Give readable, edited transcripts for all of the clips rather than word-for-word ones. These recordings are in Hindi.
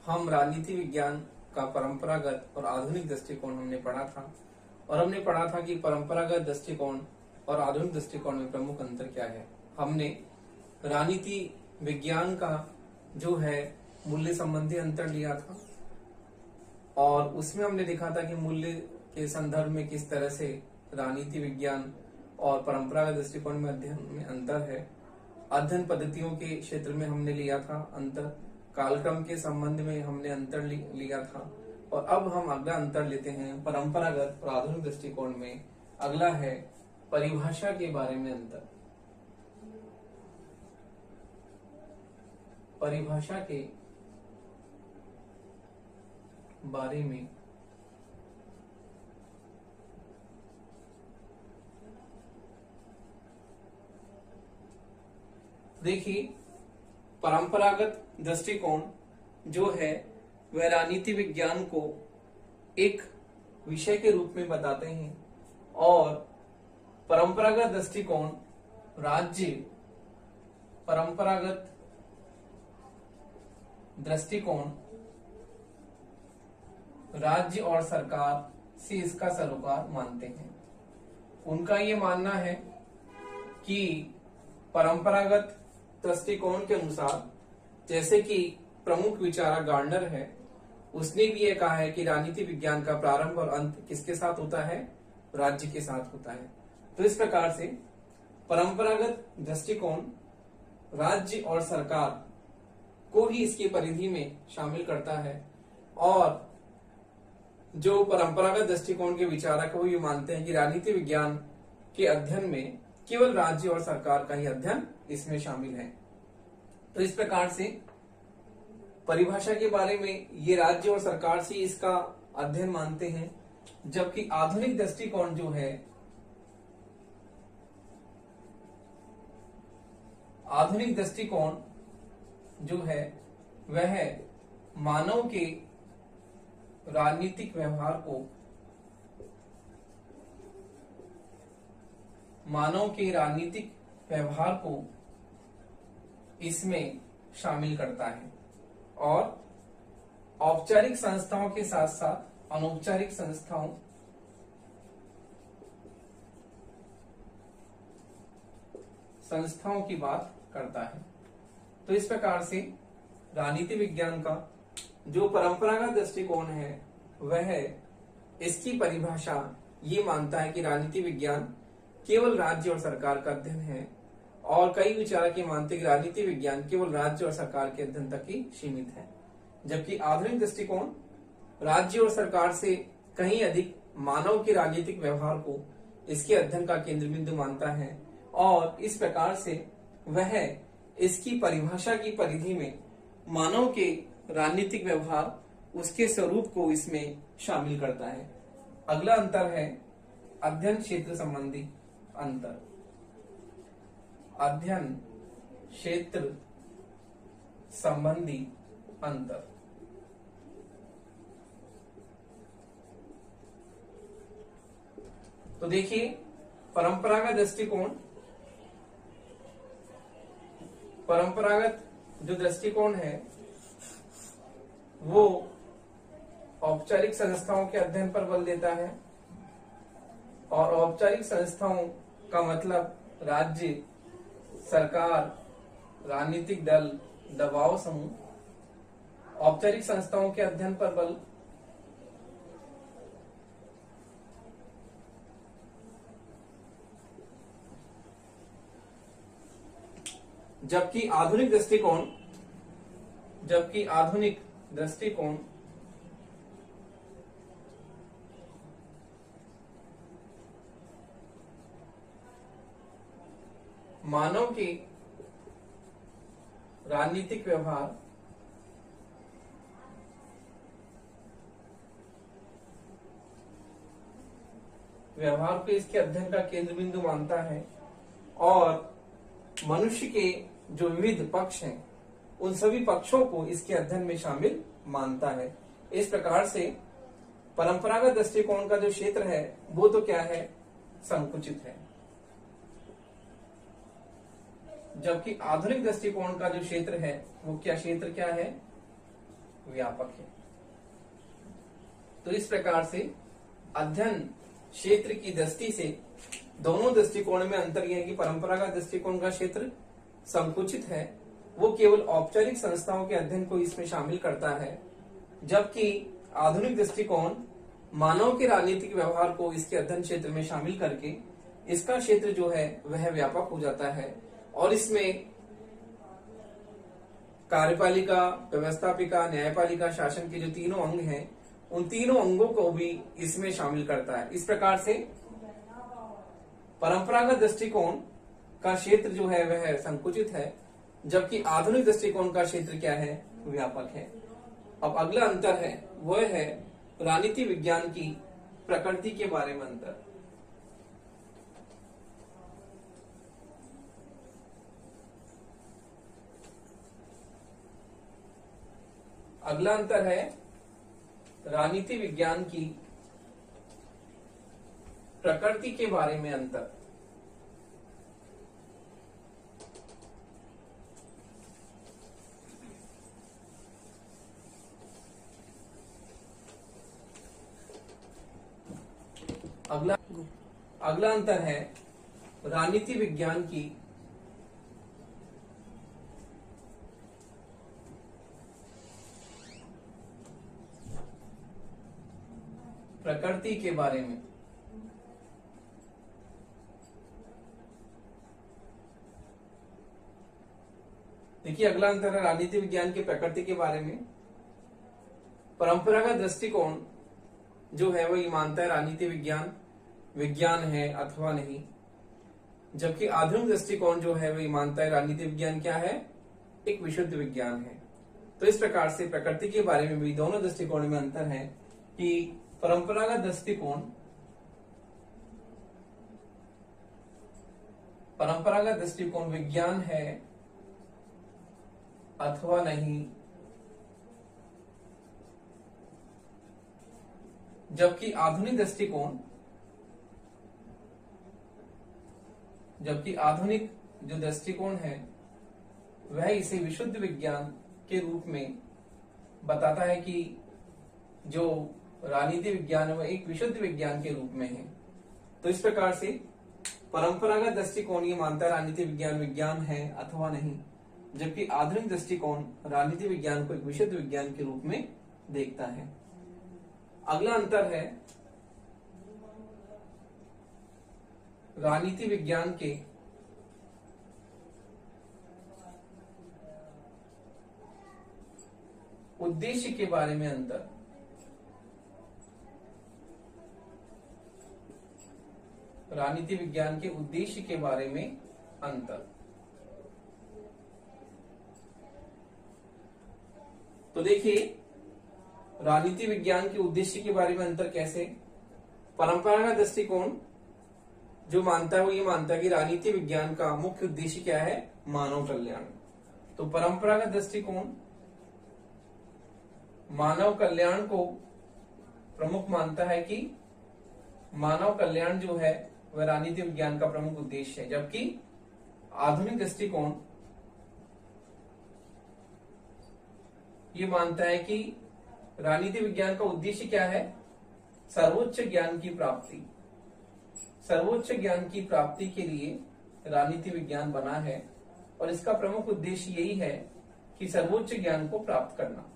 हम राजनीति विज्ञान का परंपरागत और आधुनिक दृष्टिकोण हमने पढ़ा था और हमने पढ़ा था कि परंपरागत दृष्टिकोण और आधुनिक दृष्टिकोण में प्रमुख अंतर क्या है। हमने राजनीति विज्ञान का जो है मूल्य संबंधी अंतर लिया था और उसमें हमने देखा था कि मूल्य के संदर्भ में किस तरह से राजनीति विज्ञान और परंपरागत दृष्टिकोण में अध्ययन में अंतर है। अध्ययन पद्धतियों के क्षेत्र में हमने लिया था अंतर, कालक्रम के संबंध में हमने अंतर लिया था और अब हम अगला अंतर लेते हैं परंपरागत और आधुनिक दृष्टिकोण में। अगला है परिभाषा के बारे में अंतर। परिभाषा के बारे में देखिए, परंपरागत दृष्टिकोण जो है वह राजनीति विज्ञान को एक विषय के रूप में बताते हैं और परंपरागत दृष्टिकोण परंपरागत दृष्टिकोण राज्य और सरकार से इसका सरोकार मानते हैं। उनका ये मानना है कि परंपरागत दृष्टिकोण के अनुसार, जैसे कि प्रमुख विचारक गार्डनर है, उसने भी ये कहा है कि राजनीति विज्ञान का प्रारंभ और अंत किसके साथ होता है? राज्य के साथ होता है। तो इस प्रकार से परंपरागत दृष्टिकोण राज्य और सरकार को ही इसकी परिधि में शामिल करता है और जो परंपरागत दृष्टिकोण के विचारक वो ये मानते हैं कि राजनीति विज्ञान के अध्ययन में केवल राज्य और सरकार का ही अध्ययन इसमें शामिल है। तो इस प्रकार से परिभाषा के बारे में ये राज्य और सरकार से इसका अध्ययन मानते हैं, जबकि आधुनिक दृष्टिकोण जो है, आधुनिक दृष्टिकोण जो है वह मानव के राजनीतिक व्यवहार को इसमें शामिल करता है और औपचारिक संस्थाओं के साथ साथ अनौपचारिक संस्थाओं की बात करता है। तो इस प्रकार से राजनीति विज्ञान का जो परंपरागत दृष्टिकोण है वह इसकी परिभाषा ये मानता है कि राजनीति विज्ञान केवल राज्य और सरकार का अध्ययन है और कई विचारक ये मानते हैं कि राजनीति विज्ञान केवल राज्य और सरकार के अध्ययन तक ही सीमित है, जबकि आधुनिक दृष्टिकोण राज्य और सरकार से कहीं अधिक मानव के राजनीतिक व्यवहार को इसके अध्ययन का केंद्र बिंदु मानता है और इस प्रकार से वह इसकी परिभाषा की परिधि में मानव के राजनीतिक व्यवहार, उसके स्वरूप को इसमें शामिल करता है। अगला अंतर है अध्ययन क्षेत्र संबंधी अंतर। अध्ययन क्षेत्र संबंधी अंतर। तो देखिए, परंपरागत दृष्टिकोण, परंपरागत जो दृष्टिकोण है वो औपचारिक संस्थाओं के अध्ययन पर बल देता है और औपचारिक संस्थाओं का मतलब राज्य, सरकार, राजनीतिक दल, दबाव समूह। औपचारिक संस्थाओं के अध्ययन पर बल जबकि आधुनिक दृष्टिकोण मानव के राजनीतिक व्यवहार को इसके अध्ययन का केंद्र बिंदु मानता है और मनुष्य के जो विविध पक्ष हैं उन सभी पक्षों को इसके अध्ययन में शामिल मानता है। इस प्रकार से परंपरागत दृष्टिकोण का जो क्षेत्र है वो तो क्या है? संकुचित है, जबकि आधुनिक दृष्टिकोण का जो क्षेत्र है वो क्या क्षेत्र क्या है? व्यापक है। तो इस प्रकार से अध्ययन क्षेत्र की दृष्टि से दोनों दृष्टिकोण में अंतर यह है कि परंपरागत दृष्टिकोण का क्षेत्र संकुचित है, वो केवल औपचारिक संस्थाओं के अध्ययन को इसमें शामिल करता है, जबकि आधुनिक दृष्टिकोण मानव के राजनीतिक व्यवहार को इसके अध्ययन क्षेत्र में शामिल करके इसका क्षेत्र जो है वह व्यापक हो जाता है और इसमें कार्यपालिका, व्यवस्थापिका, न्यायपालिका, शासन के जो तीनों अंग हैं उन तीनों अंगों को भी इसमें शामिल करता है। इस प्रकार से परंपरागत दृष्टिकोण का क्षेत्र जो है वह संकुचित है, जबकि आधुनिक दृष्टिकोण का क्षेत्र क्या है, व्यापक है। अब अगला अंतर है वह है राजनीति विज्ञान की प्रकृति के बारे में अंतर। अगला अंतर है राजनीति विज्ञान की प्रकृति के बारे में अंतर। अगला अंतर है राजनीति विज्ञान की प्रकृति के बारे में। देखिए अगला अंतर है राजनीति विज्ञान की प्रकृति के बारे में। परंपरागत दृष्टिकोण जो है वो ये मानता है राजनीति विज्ञान विज्ञान है अथवा नहीं, जबकि आधुनिक दृष्टिकोण जो है वो ये मानता है राजनीति विज्ञान क्या है, एक विशुद्ध विज्ञान है। तो इस प्रकार से प्रकृति के बारे में भी दोनों दृष्टिकोण में अंतर है कि परंपरागत दृष्टिकोण विज्ञान है अथवा नहीं, जबकि आधुनिक जो दृष्टिकोण है वह इसे विशुद्ध विज्ञान के रूप में बताता है कि जो राजनीति विज्ञान है वह एक विशुद्ध विज्ञान के रूप में है। तो इस प्रकार से परंपरागत दृष्टिकोण ये मानता है राजनीति विज्ञान विज्ञान है अथवा नहीं, जबकि आधुनिक दृष्टिकोण राजनीति विज्ञान को एक विशुद्ध विज्ञान के रूप में देखता है। अगला अंतर है राजनीति विज्ञान के उद्देश्य के बारे में अंतर। राजनीति विज्ञान के उद्देश्य के बारे में अंतर। तो देखिए राजनीति विज्ञान के उद्देश्य के बारे में अंतर कैसे। परंपरागत दृष्टिकोण जो मानता है वो ये मानता है कि राजनीति विज्ञान का मुख्य उद्देश्य क्या है, मानव कल्याण। तो परंपरागत दृष्टिकोण मानव कल्याण को प्रमुख मानता है कि मानव कल्याण जो है वह राजनीति विज्ञान का प्रमुख उद्देश्य है, जबकि आधुनिक दृष्टिकोण ये मानता है कि राजनीति विज्ञान का उद्देश्य क्या है, सर्वोच्च ज्ञान की प्राप्ति। सर्वोच्च ज्ञान की प्राप्ति के लिए राजनीति विज्ञान बना है और इसका प्रमुख उद्देश्य यही है कि सर्वोच्च ज्ञान को प्राप्त करना।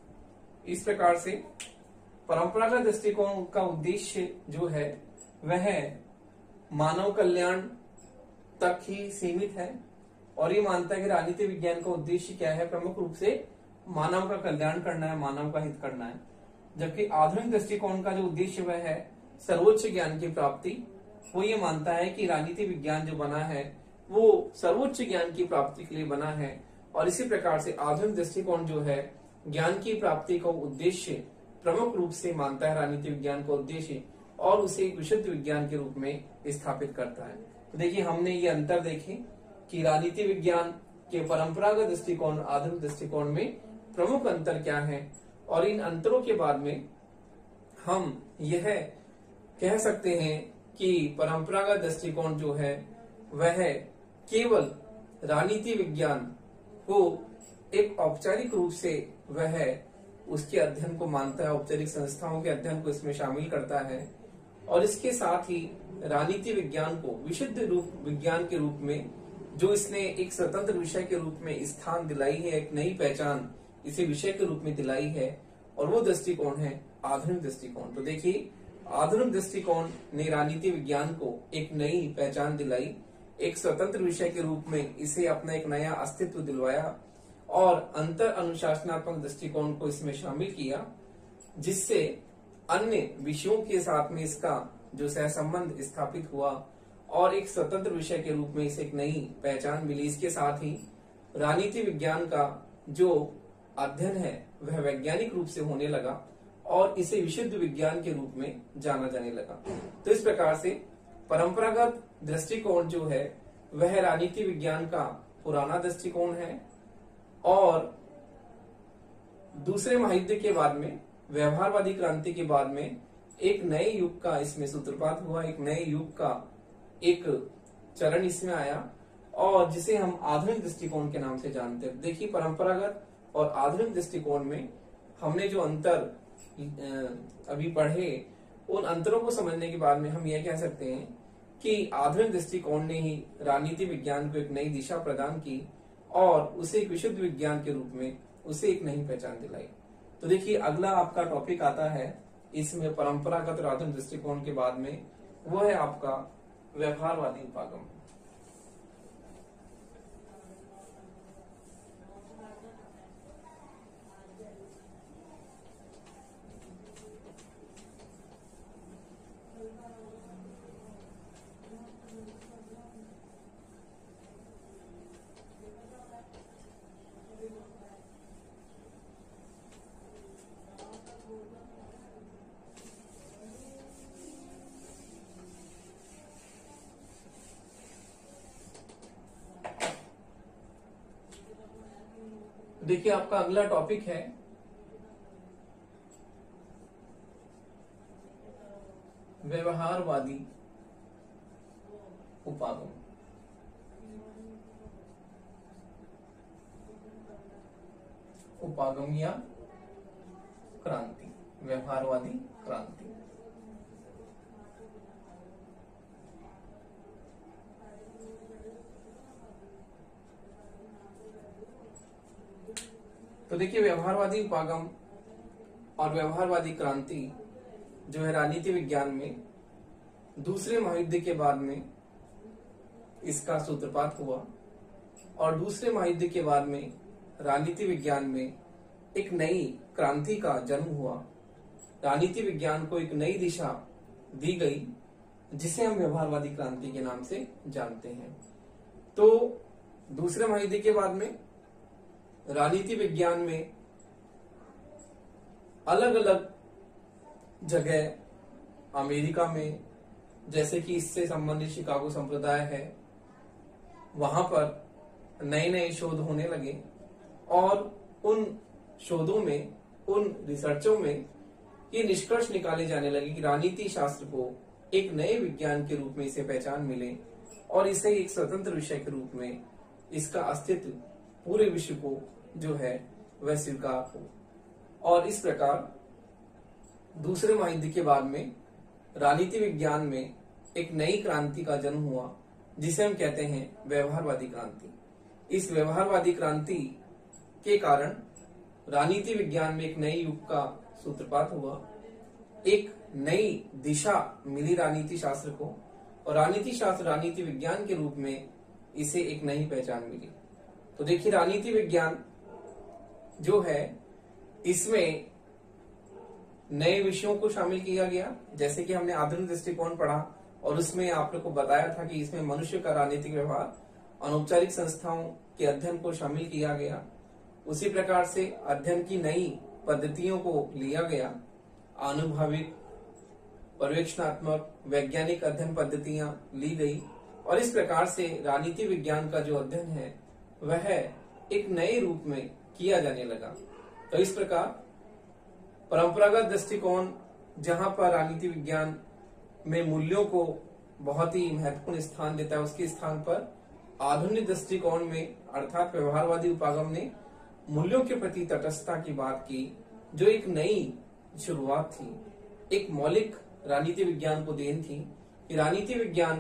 इस प्रकार से परंपरागत दृष्टिकोण का उद्देश्य जो है वह मानव कल्याण तक ही सीमित है और ये मानता है कि राजनीति विज्ञान का उद्देश्य क्या है, प्रमुख रूप से मानव का कल्याण करना है, मानव का हित करना है। जबकि आधुनिक दृष्टिकोण का जो उद्देश्य वह है सर्वोच्च ज्ञान की प्राप्ति। वो ये मानता है कि राजनीति विज्ञान जो बना है वो सर्वोच्च ज्ञान की प्राप्ति के लिए बना है और इसी प्रकार से आधुनिक दृष्टिकोण जो है ज्ञान की प्राप्ति का उद्देश्य प्रमुख रूप से मानता है राजनीति विज्ञान का उद्देश्य और उसे एक विशुद्ध विज्ञान के रूप में स्थापित करता है। तो देखिए हमने ये अंतर देखे कि राजनीति विज्ञान के परंपरागत दृष्टिकोण आधुनिक दृष्टिकोण में प्रमुख अंतर क्या है और इन अंतरों के बाद में हम यह कह सकते हैं कि परंपरागत दृष्टिकोण जो है वह केवल राजनीति विज्ञान को एक औपचारिक रूप से वह उसके अध्ययन को मानता है, औपचारिक संस्थाओं के अध्ययन को इसमें शामिल करता है और इसके साथ ही राजनीति विज्ञान को विशुद्ध रूप विज्ञान के रूप में जो इसने एक स्वतंत्र विषय के रूप में स्थान दिलाई है, एक नई पहचान इसे विषय के रूप में दिलाई है और वो दृष्टिकोण है आधुनिक दृष्टिकोण। तो देखिए आधुनिक दृष्टिकोण ने राजनीति विज्ञान को एक नई पहचान दिलाई, एक स्वतंत्र विषय के रूप में इसे अपना एक नया अस्तित्व दिलवाया और अंतर अनुशासनात्मक दृष्टिकोण को इसमें शामिल किया, जिससे अन्य विषयों के साथ में इसका जो सहसंबंध स्थापित हुआ और एक स्वतंत्र विषय के रूप में इसे एक नई पहचान मिली। इसके साथ ही राजनीति विज्ञान का जो अध्ययन है वह वैज्ञानिक रूप से होने लगा और इसे विशुद्ध विज्ञान के रूप में जाना जाने लगा। तो इस प्रकार से परंपरागत दृष्टिकोण जो है वह राजनीति विज्ञान का पुराना दृष्टिकोण है और दूसरे महायुद्ध के बाद में व्यवहारवादी क्रांति के बाद में एक नए युग का इसमें सूत्रपात हुआ, एक नए युग का एक चरण इसमें आया और जिसे हम आधुनिक दृष्टिकोण के नाम से जानते हैं। देखिए परंपरागत और आधुनिक दृष्टिकोण में हमने जो अंतर अभी पढ़े, उन अंतरों को समझने के बाद में हम यह कह सकते हैं कि आधुनिक दृष्टिकोण ने ही राजनीति विज्ञान को एक नई दिशा प्रदान की और उसे एक विशुद्ध विज्ञान के रूप में उसे एक नई पहचान दिलाई। तो देखिए अगला आपका टॉपिक आता है इसमें परंपरागत और आधुनिक दृष्टिकोण के बाद में, वो है आपका व्यवहारवादी उपागम। देखिए आपका अगला टॉपिक है व्यवहारवादी उपागम। उपागम या क्रांति, व्यवहारवादी क्रांति। तो देखिए व्यवहारवादी उपागम और व्यवहारवादी क्रांति जो है राजनीति विज्ञान में दूसरे महायुद्ध के बाद में इसका सूत्रपात हुआ और दूसरे महायुद्ध के बाद में राजनीति विज्ञान में एक नई क्रांति का जन्म हुआ। राजनीति विज्ञान को एक नई दिशा दी गई जिसे हम व्यवहारवादी क्रांति के नाम से जानते हैं। तो दूसरे महायुद्ध के बाद में राजनीति विज्ञान में अलग अलग जगह अमेरिका में, जैसे कि इससे संबंधित शिकागो संप्रदाय है, वहां पर नए नए शोध होने लगे और उन शोधों में, उन रिसर्चों में ये निष्कर्ष निकाले जाने लगे कि राजनीति शास्त्र को एक नए विज्ञान के रूप में इसे पहचान मिले और इसे एक स्वतंत्र विषय के रूप में इसका अस्तित्व पूरे विश्व को जो है वह स्वीकार हो। और इस प्रकार दूसरे महायुद्ध के बाद में राजनीति विज्ञान में एक नई क्रांति का जन्म हुआ जिसे हम कहते हैं व्यवहारवादी क्रांति। इस व्यवहारवादी क्रांति के कारण राजनीति विज्ञान में एक नए युग का सूत्रपात हुआ, एक नई दिशा मिली राजनीति शास्त्र को और राजनीति शास्त्र राजनीति विज्ञान के रूप में इसे एक नई पहचान मिली। तो देखिए राजनीति विज्ञान जो है इसमें नए विषयों को शामिल किया गया, जैसे कि हमने आधुनिक दृष्टिकोण पढ़ा और उसमें आप लोग को बताया था कि इसमें मनुष्य का राजनीतिक व्यवहार, अनौपचारिक संस्थाओं के अध्ययन को शामिल किया गया। उसी प्रकार से अध्ययन की नई पद्धतियों को लिया गया, आनुभविक, पर्यवेक्षणात्मक, वैज्ञानिक अध्ययन पद्धतियां ली गई और इस प्रकार से राजनीति विज्ञान का जो अध्ययन है वह एक नए रूप में किया जाने लगा। तो इस प्रकार परंपरागत दृष्टिकोण जहां पर राजनीति विज्ञान में मूल्यों को बहुत ही महत्वपूर्ण स्थान देता है, उसके स्थान पर आधुनिक दृष्टिकोण में अर्थात व्यवहारवादी उपागम ने मूल्यों के प्रति तटस्थता की बात की जो एक नई शुरुआत थी, एक मौलिक राजनीति विज्ञान को देन थी कि राजनीति विज्ञान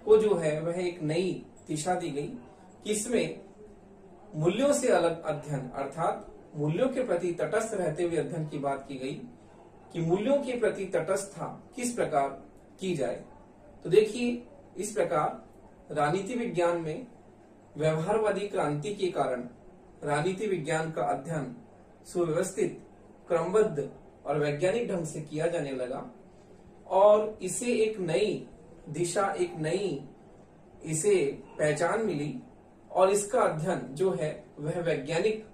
को जो है वह एक नई दिशा दी गई कि इसमें मूल्यों से अलग अध्ययन अर्थात मूल्यों के प्रति तटस्थ रहते हुए अध्ययन की बात की गई कि मूल्यों के प्रति तटस्थता किस प्रकार की जाए। तो देखिए, इस प्रकार राजनीति विज्ञान में व्यवहारवादी क्रांति के कारण राजनीति विज्ञान का अध्ययन सुव्यवस्थित, क्रमबद्ध और वैज्ञानिक ढंग से किया जाने लगा और इसे एक नई दिशा, एक नई इसे पहचान मिली और इसका अध्ययन जो है वह वैज्ञानिकता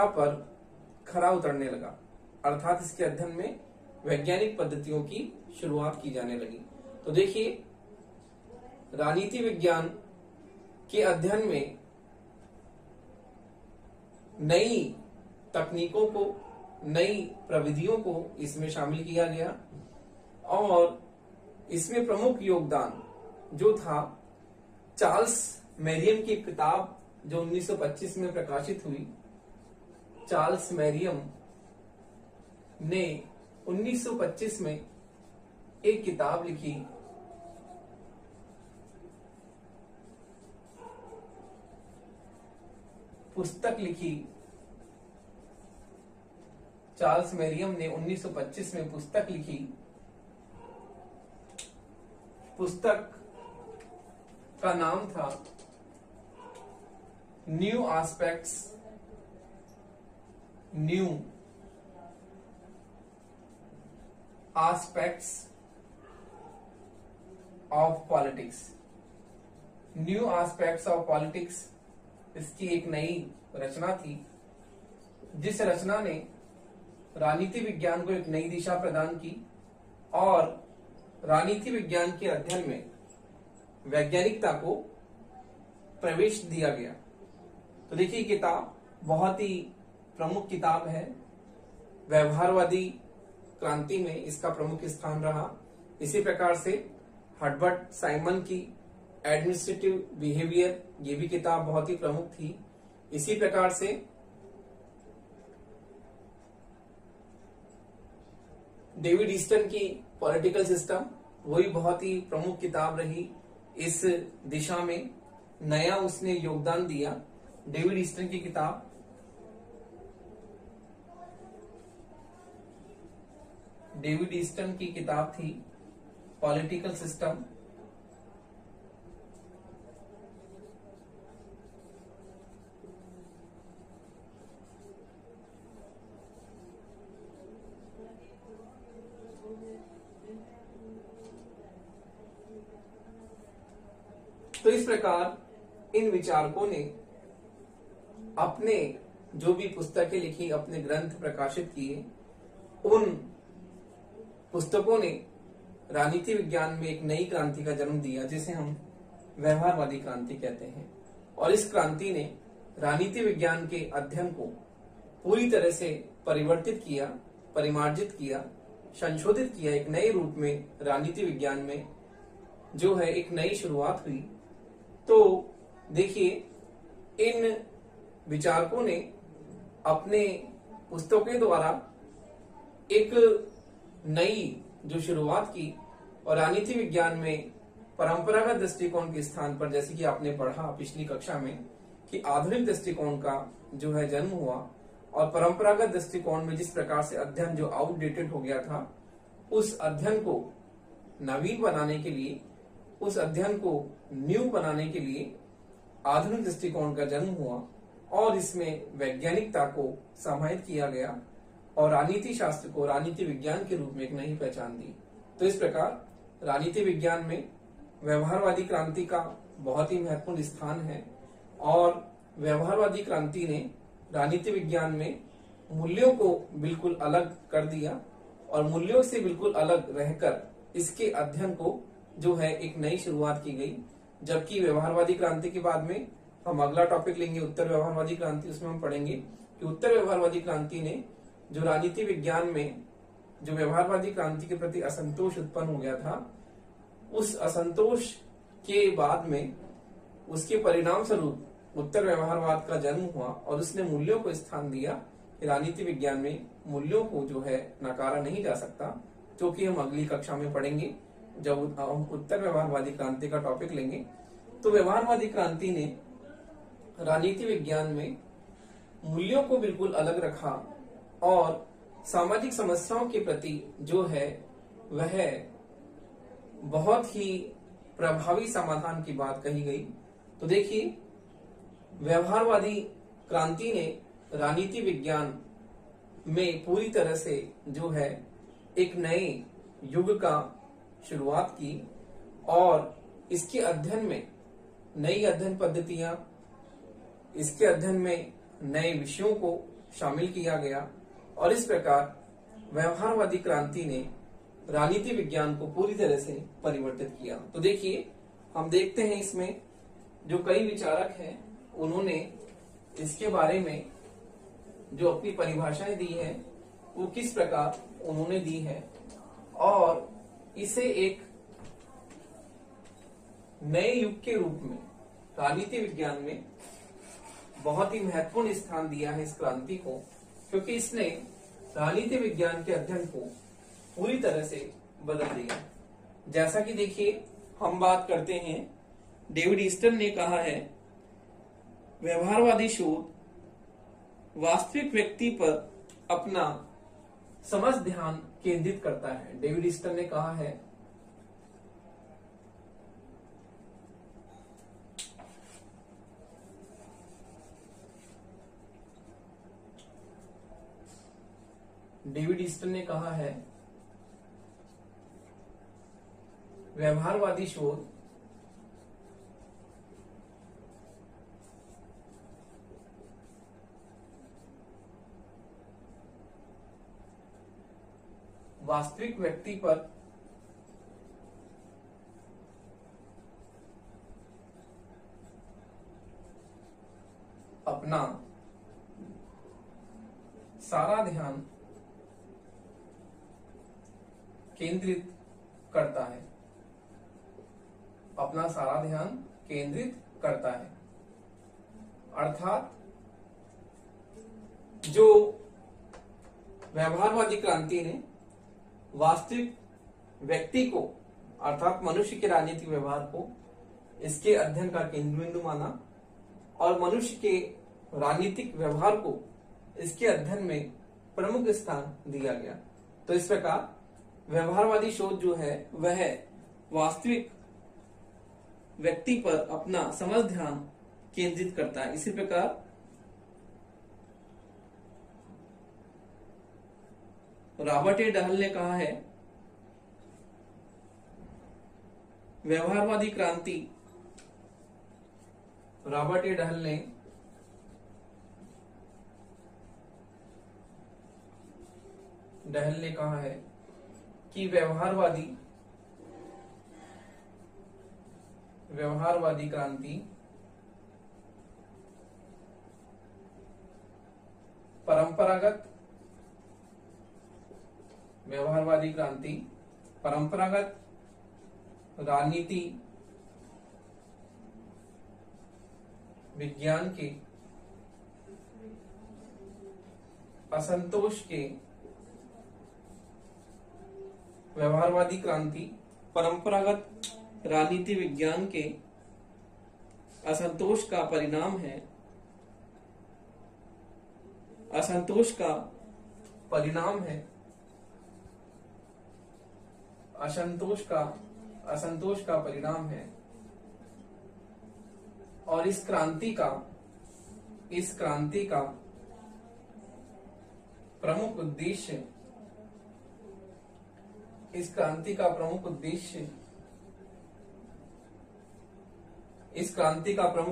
पर खरा उतरने लगा, अर्थात इसके अध्ययन में वैज्ञानिक पद्धतियों की शुरुआत की जाने लगी। तो देखिए, राजनीति विज्ञान के अध्ययन में नई तकनीकों को, नई प्रविधियों को इसमें शामिल किया गया और इसमें प्रमुख योगदान जो था चार्ल्स मैरियम की किताब जो 1925 में प्रकाशित हुई। चार्ल्स मैरियम ने 1925 में एक किताब लिखी पुस्तक लिखी। चार्ल्स मैरियम ने 1925 में पुस्तक लिखी। पुस्तक का नाम था new aspects of politics. New aspects of politics इसकी एक नई रचना थी, जिस रचना ने राजनीति विज्ञान को एक नई दिशा प्रदान की और राजनीति विज्ञान के अध्ययन में वैज्ञानिकता को प्रवेश दिया गया। तो देखिए, किताब बहुत ही प्रमुख किताब है। व्यवहारवादी क्रांति में इसका प्रमुख स्थान रहा। इसी प्रकार से हर्बर्ट साइमन की एडमिनिस्ट्रेटिव बिहेवियर, ये भी किताब बहुत ही प्रमुख थी। इसी प्रकार से डेविड ईस्टन की पॉलिटिकल सिस्टम, वही बहुत ही प्रमुख किताब रही। इस दिशा में नया उसने योगदान दिया। डेविड ईस्टन की किताब थी पॉलिटिकल सिस्टम। तो इस प्रकार इन विचारकों ने अपने जो भी पुस्तकें लिखी, अपने ग्रंथ प्रकाशित किए, उन पुस्तकों ने राजनीति विज्ञान में एक नई क्रांति का जन्म दिया, जिसे हम व्यवहारवादी क्रांति कहते हैं। और इस क्रांति ने राजनीति विज्ञान के अध्ययन को पूरी तरह से परिवर्तित किया, परिमार्जित किया, संशोधित किया। एक नए रूप में राजनीति विज्ञान में जो है एक नई शुरुआत हुई। तो देखिए, इन विचारकों ने अपने पुस्तकों द्वारा एक नई जो शुरुआत की और राजनीति विज्ञान में परंपरागत दृष्टिकोण के स्थान पर, जैसे कि आपने पढ़ा पिछली कक्षा में कि आधुनिक दृष्टिकोण का जो है जन्म हुआ और परंपरागत दृष्टिकोण में जिस प्रकार से अध्ययन जो आउटडेटेड हो गया था, उस अध्ययन को नवीन बनाने के लिए, उस अध्ययन को न्यू बनाने के लिए आधुनिक दृष्टिकोण का जन्म हुआ और इसमें वैज्ञानिकता को समाहित किया गया और राजनीति शास्त्र को राजनीति विज्ञान के रूप में एक नई पहचान दी। तो इस प्रकार राजनीति विज्ञान में व्यवहारवादी क्रांति का बहुत ही महत्वपूर्ण स्थान है और व्यवहारवादी क्रांति ने राजनीति विज्ञान में मूल्यों को बिल्कुल अलग कर दिया और मूल्यों से बिल्कुल अलग रहकर इसके अध्ययन को जो है एक नई शुरुआत की गई। जबकि व्यवहारवादी क्रांति के बाद में हम अगला टॉपिक लेंगे उत्तर व्यवहारवादी क्रांति। उसमें हम पढ़ेंगे कि उत्तर व्यवहारवादी क्रांति ने जो राजनीति विज्ञान में जो व्यवहारवादी क्रांति के प्रति असंतोष उत्पन्न हो गया था, उस असंतोष के बाद में उसके परिणाम स्वरूप उत्तर व्यवहारवाद का जन्म हुआ और उसने मूल्यों को स्थान दिया कि राजनीति विज्ञान में मूल्यों को जो है नकारा नहीं जा सकता, क्योंकि हम अगली कक्षा में पढ़ेंगे जब हम उत्तर व्यवहारवादी क्रांति का टॉपिक लेंगे। तो व्यवहारवादी क्रांति ने राजनीति विज्ञान में मूल्यों को बिल्कुल अलग रखा और सामाजिक समस्याओं के प्रति जो है वह बहुत ही प्रभावी समाधान की बात कही गई। तो देखिए, व्यवहारवादी क्रांति ने राजनीति विज्ञान में पूरी तरह से जो है एक नए युग का शुरुआत की और इसके अध्ययन में नई अध्ययन पद्धतियां, इसके अध्ययन में नए विषयों को शामिल किया गया और इस प्रकार व्यवहारवादी क्रांति ने राजनीति विज्ञान को पूरी तरह से परिवर्तित किया। तो देखिए, हम देखते हैं इसमें जो कई विचारक हैं उन्होंने इसके बारे में जो अपनी परिभाषाएं दी है वो किस प्रकार उन्होंने दी है और इसे एक नए युग के रूप में राजनीति विज्ञान में बहुत ही महत्वपूर्ण स्थान दिया है इस क्रांति को, क्योंकि इसने राजनीति विज्ञान के अध्ययन को पूरी तरह से बदल दिया। जैसा कि देखिए, हम बात करते हैं, डेविड ईस्टन ने कहा है व्यवहारवादी शोध वास्तविक व्यक्ति पर अपना समझ ध्यान केंद्रित करता है। डेविड ईस्टन ने कहा है व्यवहारवादी शोध वास्तविक व्यक्ति पर अपना सारा ध्यान केंद्रित करता है, अपना सारा ध्यान केंद्रित करता है। अर्थात जो व्यवहारवादी क्रांति ने वास्तविक व्यक्ति को अर्थात मनुष्य के राजनीतिक व्यवहार को इसके अध्ययन का केंद्र बिंदु माना और मनुष्य के राजनीतिक व्यवहार को इसके अध्ययन में प्रमुख स्थान दिया गया। तो इस प्रकार व्यवहारवादी शोध जो है वह वास्तविक व्यक्ति पर अपना समझ ध्यान केंद्रित करता है। इसी प्रकार रॉबर्ट ए डहल ने कहा है व्यवहारवादी क्रांति, रॉबर्ट ए डहल ने कहा है कि व्यवहारवादी क्रांति परंपरागत राजनीति विज्ञान के असंतोष के व्यवहारवादी क्रांति परंपरागत राजनीति विज्ञान के असंतोष का परिणाम है, असंतोष का परिणाम है और इस क्रांति का प्रमुख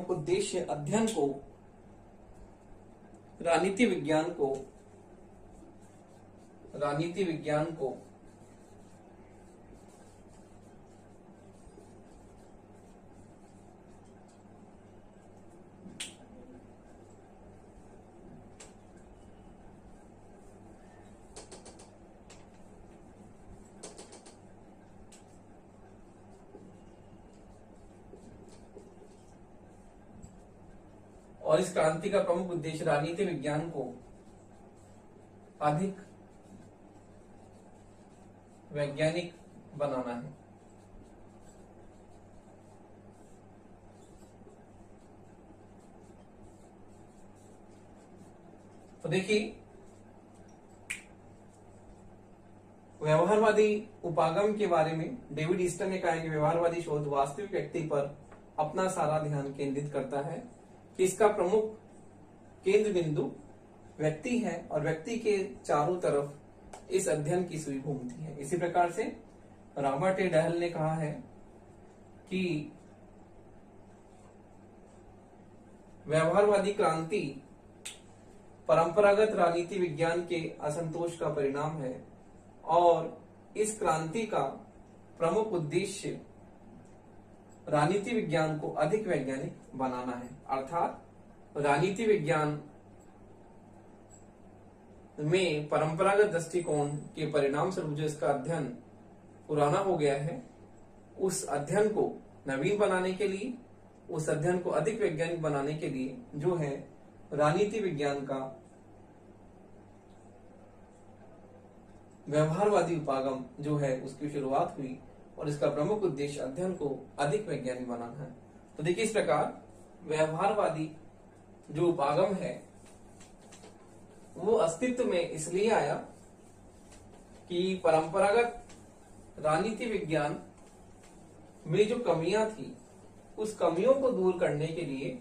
उद्देश्य अध्ययन को, राजनीति विज्ञान को और इस क्रांति का प्रमुख उद्देश्य राजनीति विज्ञान को अधिक वैज्ञानिक बनाना है। तो देखिए, व्यवहारवादी उपागम के बारे में डेविड ईस्टर ने कहा है कि व्यवहारवादी शोध वास्तविक व्यक्ति पर अपना सारा ध्यान केंद्रित करता है, कि इसका प्रमुख केंद्र बिंदु व्यक्ति है और व्यक्ति के चारों तरफ इस अध्ययन की सुई घूमती है। इसी प्रकार से रॉबर्ट ए डहल ने कहा है कि व्यवहारवादी क्रांति परंपरागत राजनीति विज्ञान के असंतोष का परिणाम है और इस क्रांति का प्रमुख उद्देश्य राजनीति विज्ञान को अधिक वैज्ञानिक बनाना है। अर्थात राजनीति विज्ञान में परंपरागत दृष्टिकोण के परिणाम स्वरूप जो इसका अध्ययन पुराना हो गया है, उस अध्ययन को नवीन बनाने के लिए, उस अध्ययन को अधिक वैज्ञानिक बनाने के लिए जो है राजनीति विज्ञान का व्यवहारवादी उपागम जो है उसकी शुरुआत हुई और इसका प्रमुख उद्देश्य अध्ययन को अधिक वैज्ञानिक बनाना है। तो देखिए, इस प्रकार व्यवहारवादी जो उपागम है वो अस्तित्व में इसलिए आया कि परंपरागत राजनीति विज्ञान में जो कमियां थी उस कमियों को दूर करने के लिए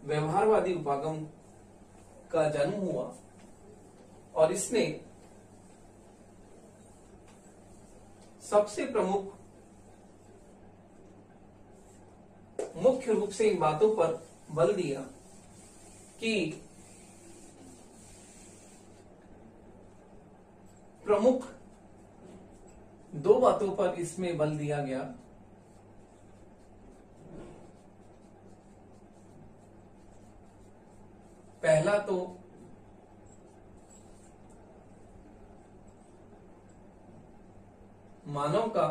व्यवहारवादी उपागम का जन्म हुआ और इसने सबसे प्रमुख मुख्य रूप से इन बातों पर बल दिया कि प्रमुख दो बातों पर इसमें बल दिया गया। पहला तो मानव का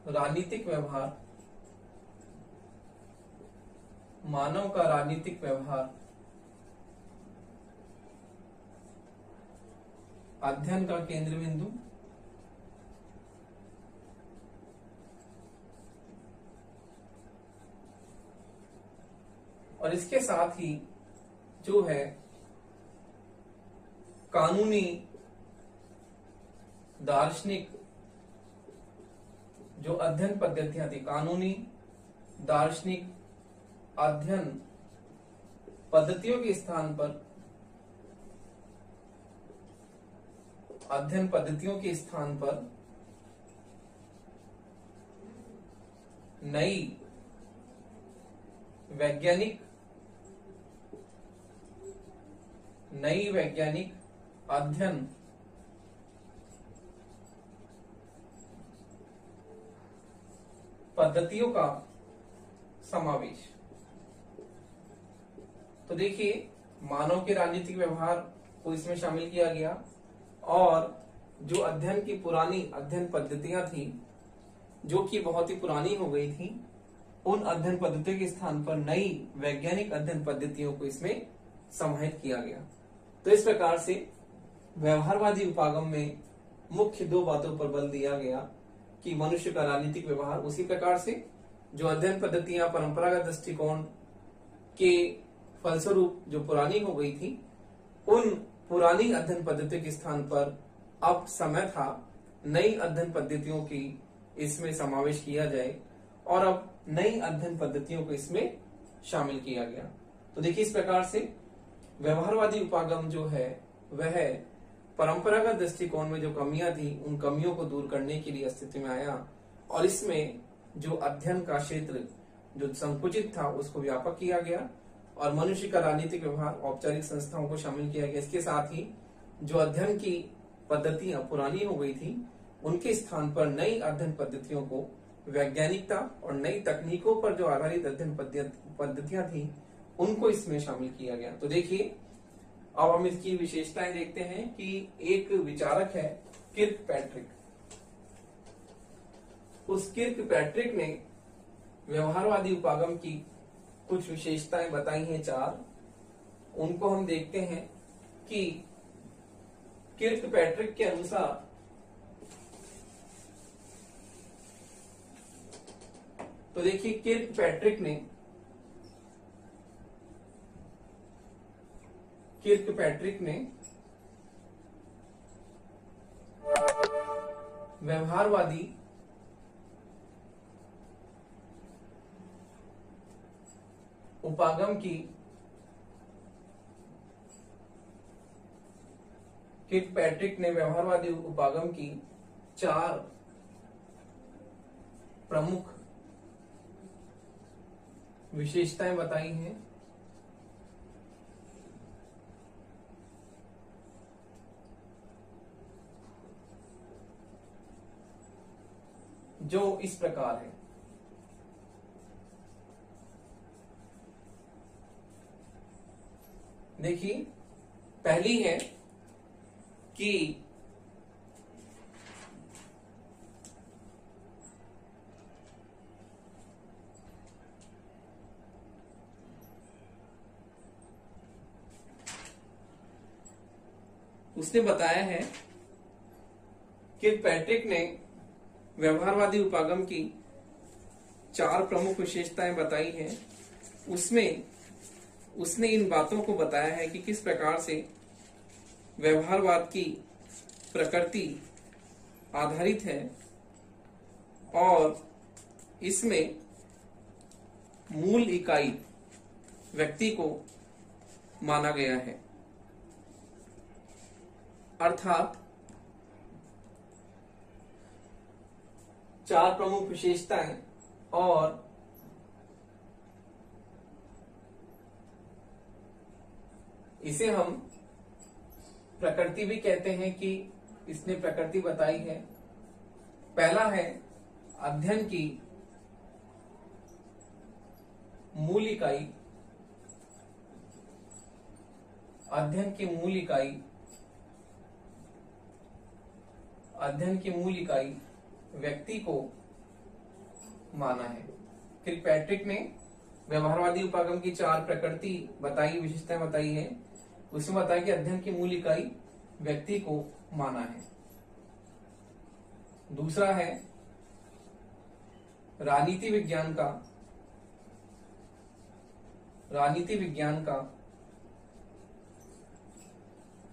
राजनीतिक व्यवहार, मानव का राजनीतिक व्यवहार अध्ययन का केंद्र बिंदु, और इसके साथ ही जो है कानूनी दार्शनिक जो अध्ययन पद्धतियां थी, कानूनी दार्शनिक अध्ययन पद्धतियों के स्थान पर, अध्ययन पद्धतियों के स्थान पर नई वैज्ञानिक अध्ययन पद्धतियों का समावेश। तो देखिए, मानव के राजनीतिक व्यवहार को इसमें शामिल किया गया और जो अध्ययन की पुरानी अध्ययन पद्धतियां थी जो कि बहुत ही पुरानी हो गई थी, उन अध्ययन पद्धतियों के स्थान पर नई वैज्ञानिक अध्ययन पद्धतियों को इसमें समाहित किया गया। तो इस प्रकार से व्यवहारवादी उपागम में मुख्य दो बातों पर बल दिया गया कि मनुष्य का राजनीतिक व्यवहार, उसी प्रकार से जो अध्ययन पद्धतियां परंपरागत दृष्टिकोण के फलस्वरूप जो पुरानी हो गई थी, उन पुरानी अध्ययन पद्धतियों के स्थान पर अब समय था नई अध्ययन पद्धतियों की इसमें समावेश किया जाए और अब नई अध्ययन पद्धतियों को इसमें शामिल किया गया। तो देखिए, इस प्रकार से व्यवहारवादी उपागम जो है वह परंपरागत दृष्टिकोण में जो कमियां थी उन कमियों को दूर करने के लिए अस्तित्व में आया और इसमें जो अध्ययन का क्षेत्र जो संकुचित था उसको व्यापक किया गया और मनुष्य का राजनीतिक व्यवहार औपचारिक संस्थाओं को शामिल किया गया। इसके साथ ही जो अध्ययन की पद्धतियां पुरानी हो गई थी उनके स्थान पर नई अध्ययन पद्धतियों को वैज्ञानिकता और नई तकनीकों पर जो आधारित अध्ययन पद्धतियां थी उनको इसमें शामिल किया गया। तो देखिए, अब हम इसकी विशेषताएं देखते हैं कि एक विचारक है किर्कपैट्रिक। उस किर्कपैट्रिक ने व्यवहारवादी उपागम की कुछ विशेषताएं बताई हैं, चार। उनको हम देखते हैं कि किर्कपैट्रिक के अनुसार तो देखिए किर्कपैट्रिक ने व्यवहारवादी उपागम की किर्कपैट्रिक ने व्यवहारवादी उपागम की 4 प्रमुख विशेषताएं बताई हैं। जो इस प्रकार है। देखिए, पहली है कि उसने बताया है कि पैट्रिक ने व्यवहारवादी उपागम की 4 प्रमुख विशेषताएं बताई हैं। उसमें उसने इन बातों को बताया है कि किस प्रकार से व्यवहारवाद की प्रकृति आधारित है और इसमें मूल इकाई व्यक्ति को माना गया है। अर्थात 4 प्रमुख विशेषताएं और इसे हम प्रकृति भी कहते हैं कि इसने प्रकृति बताई है। पहला है अध्ययन की मूल इकाई। अध्ययन की मूल इकाई व्यक्ति को माना है। किर्कपैट्रिक ने व्यवहारवादी उपागम की 4 प्रकृति बताई, विशेषताएं बताई है। उसमें बताया कि अध्ययन की मूल इकाई व्यक्ति को माना है। दूसरा है राजनीति विज्ञान का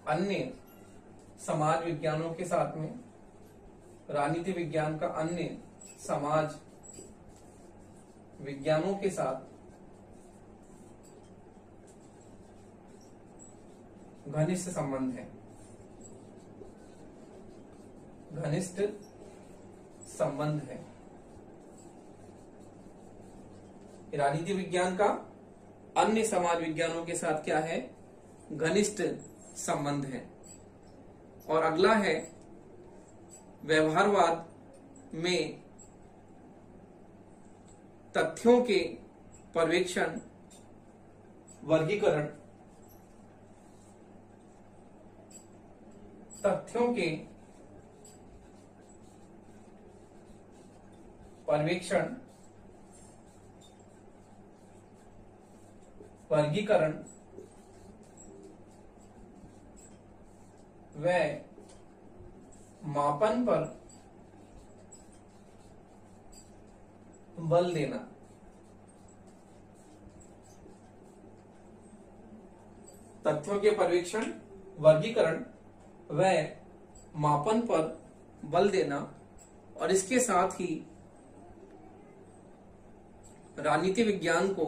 अन्य समाज विज्ञानों के साथ में, राजनीति विज्ञान का अन्य समाज विज्ञानों के साथ घनिष्ठ संबंध है। राजनीति विज्ञान का अन्य समाज विज्ञानों के साथ क्या है? घनिष्ठ संबंध है। और अगला है व्यवहारवाद में तथ्यों के पर्यवेक्षण, वर्गीकरण, तथ्यों के पर्यवेक्षण, वर्गीकरण व मापन पर बल देना। तथ्यों के पर्यवेक्षण, वर्गीकरण व मापन पर बल देना और इसके साथ ही राजनीति विज्ञान को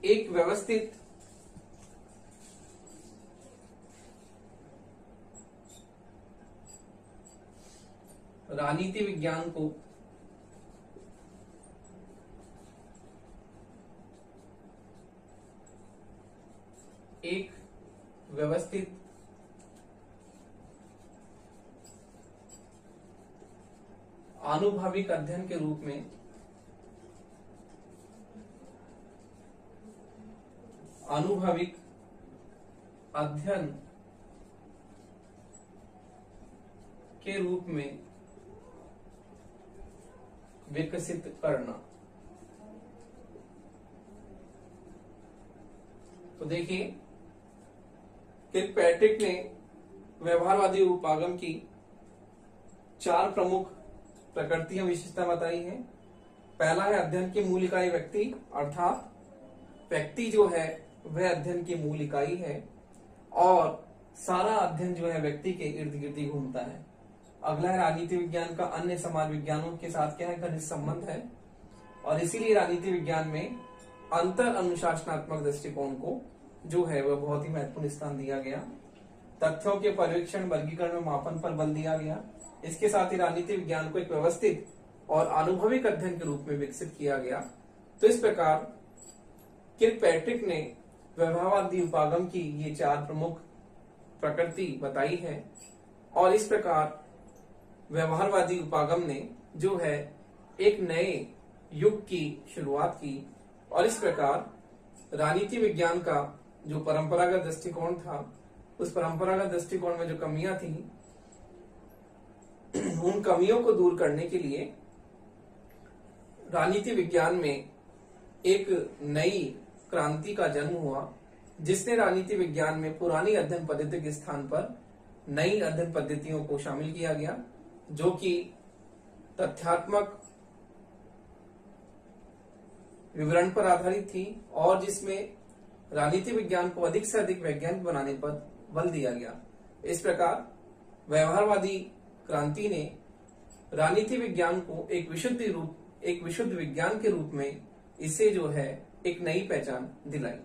एक व्यवस्थित आनुभाविक अध्ययन के रूप में विकसित करना। तो देखिए, किर्कपैट्रिक ने व्यवहारवादी उपागम की 4 प्रमुख प्रकृतियां विशेषता बताई हैं। पहला है अध्ययन की मूल इकाई व्यक्ति, अर्थात व्यक्ति जो है वह अध्ययन की मूल इकाई है और सारा अध्ययन जो है व्यक्ति के इर्द गिर्द ही घूमता है। अगला है राजनीति विज्ञान का अन्य समाज विज्ञानों के साथ क्या है, घनिष्ठ संबंध है और इसीलिए राजनीति विज्ञान में अंतर अनुशासनात्मक दृष्टिकोण को जो है वह बहुत ही महत्वपूर्ण स्थान दिया गया। तथ्यों के पर्यवेक्षण, वर्गीकरण में मापन पर बल दिया गया। इसके साथ ही राजनीति विज्ञान को एक व्यवस्थित और अनुभविक अध्ययन के रूप में विकसित किया गया। तो इस प्रकार किर्कपैट्रिक ने व्यवहारवादी उपागम की ये 4 प्रमुख प्रकृति बताई है और इस प्रकार व्यवहारवादी उपागम ने जो है एक नए युग की शुरुआत की और इस प्रकार राजनीति विज्ञान का जो परंपरागत दृष्टिकोण था, उस परंपरागत दृष्टिकोण में जो कमियां थी, उन कमियों को दूर करने के लिए राजनीति विज्ञान में एक नई क्रांति का जन्म हुआ, जिसने राजनीति विज्ञान में पुरानी अध्ययन पद्धति के स्थान पर नई अध्ययन पद्धतियों को शामिल किया गया, जो कि तथ्यात्मक विवरण पर आधारित थी और जिसमें राजनीति विज्ञान को अधिक से अधिक वैज्ञानिक बनाने पर बल दिया गया। इस प्रकार व्यवहारवादी क्रांति ने राजनीति विज्ञान को एक विशुद्ध विज्ञान के रूप में इसे जो है एक नई पहचान दिलाई।